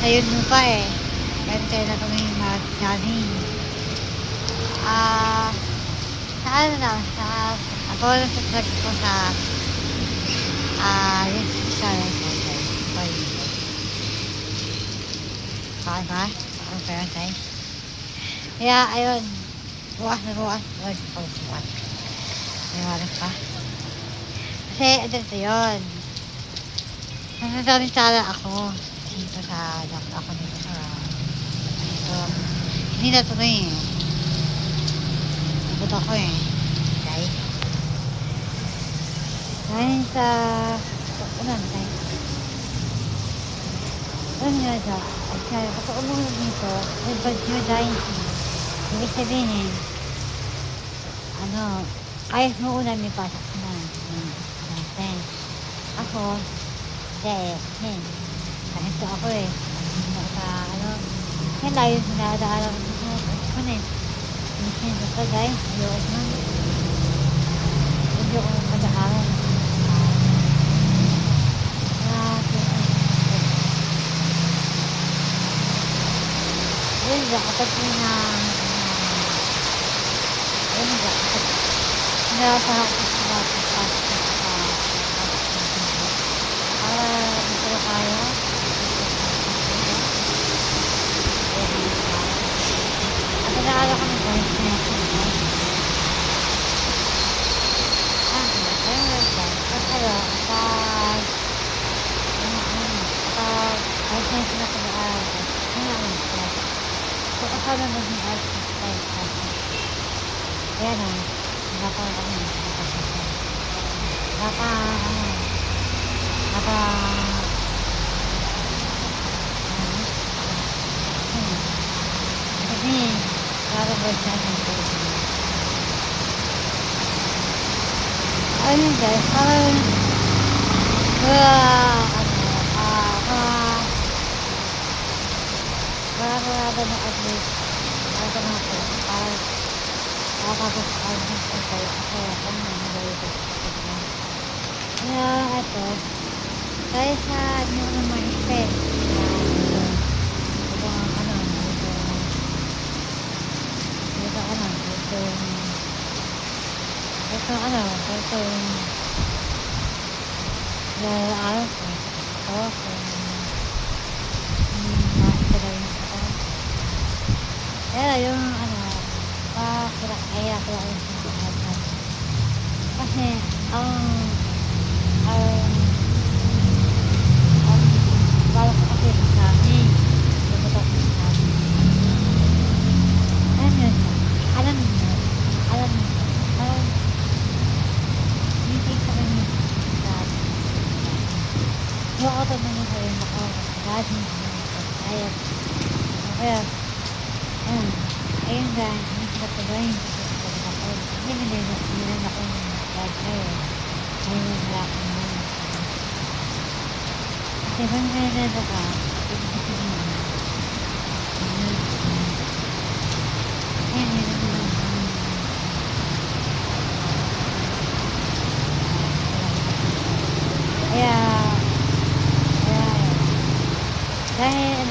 Ayun mo pa eh. Bente na kami mag-jogging. Sa ano lang, ako lang sa trag ko sa, yung sa saan ba? Saan pa yun, kaya, ayun, bukas na bukas, bukas. May waras pa. Kasi, dito yun. Nasasabi sana ako dito sa, ako dito sa, dito. Hindi natuloy eh. Nabot ako eh. Okay? Dahil sa, ano tayo? Ano nga siya? At kaya, kapag umuhulog dito, may bagyo dahil ibig sabihin, kahit mo una may pasok na natin. Ako, hindi. Kahit ako eh. Yan layo sinadaalan ko sa eh. Minsan sa tagay, ayoko man. Hindi ako magpagdaalan. Yun ba, kapag nasa ako sa dito na kaya. At naalala ko ng voice na kasama naging artist tayo kasi. Kaya na, baka kasi, para ba siya ng ano guys, parang marami na at least marami na ako kapag artist ko tayo ako kung nangyari ko kaya ito dahil sa hindi ko naman expect ito araw ko kaya yung kaya ko yung kasi bala ko kasi sa akin lumatok sa akin alam hindi ka rin sa akin yung auto na nyo kayo dati kaya ayun dahil hindi sila tuloy hindi nila ako ayun wala ako naman kasi kung kaya na ka dahil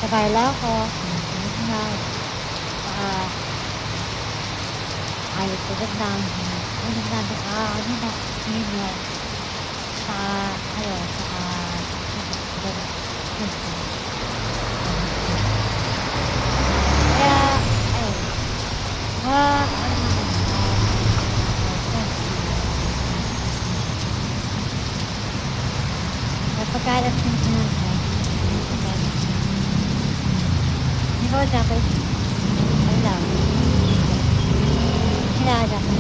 sa baila ko ayaw ko gandang pagkalat ng sinasay hindi ko dapat alam kilala ko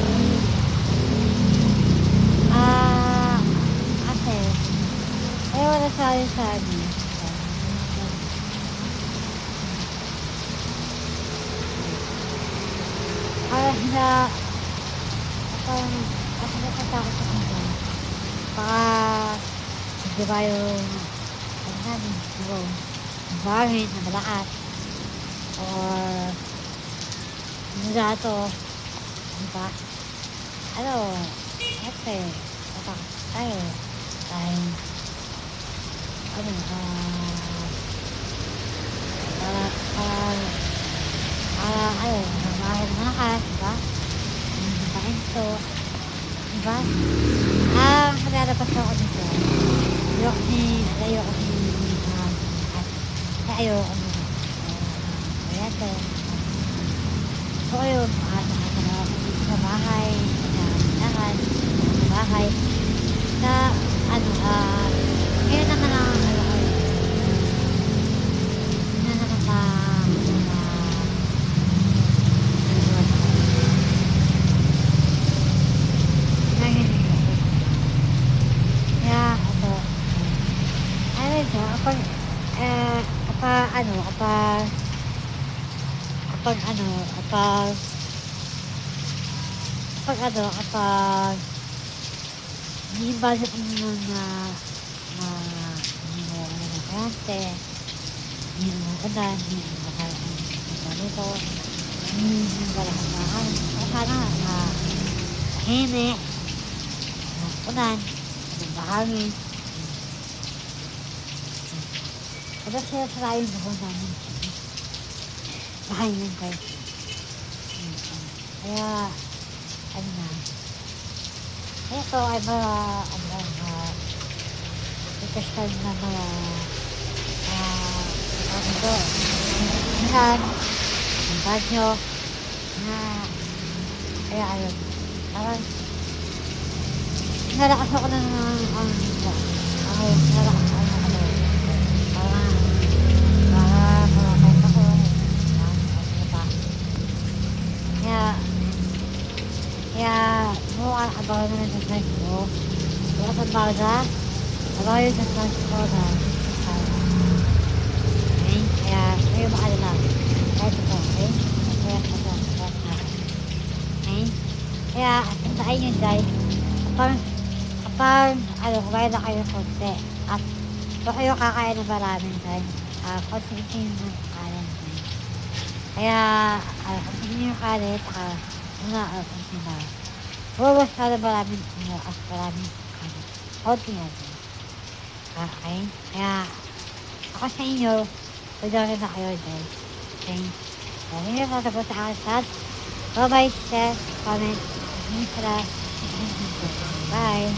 kasi wala sari-sari ako nakatakot sa kanya baka di ba yung bahay na malakas or mula to, diba? Ano, kasi, tayo, dahil, ano, para, ano, mahal na ka, diba? Dibain to, diba? Maglalabas ako dito. Ayoko kaya to. So, ayun, makasama ako dito sa bahay, sa bahay, na, ngayon naman ang, na naman ngayon, kaya, ayun, kapag, kapag hindi budget mo hindi mo kurante, hindi mo ulan, hindi mo ganito, hindi mo kalahamaan. Sana tahimik, ulan, bahangin. Pero sila yung buhon namin. Bahangin kayo. Kaya, ito ay ikasal na minsan, ang badyo, kaya ayun, parang, nalakas ako ng, kaya bukas abangan na ng friend ko. Bukas ang baga, abangan yung friend ko na okay? Kaya kayo makalala. Kahit ito, okay? Kaya okay? Kaya tandaan nyo guys, kapag kumain na kayo ng konti at kung kayo kakain ng maraming guys, konti-konti yung kain. Kaya konti yung kain, konti na. Huwag masyado maraming konti na. Okay? Kaya ako sa inyo, pagdarin na kayo guys. Okay? Kaya hindi na tapos sa akin. Bye-bye, share, comment, subscribe. Bye!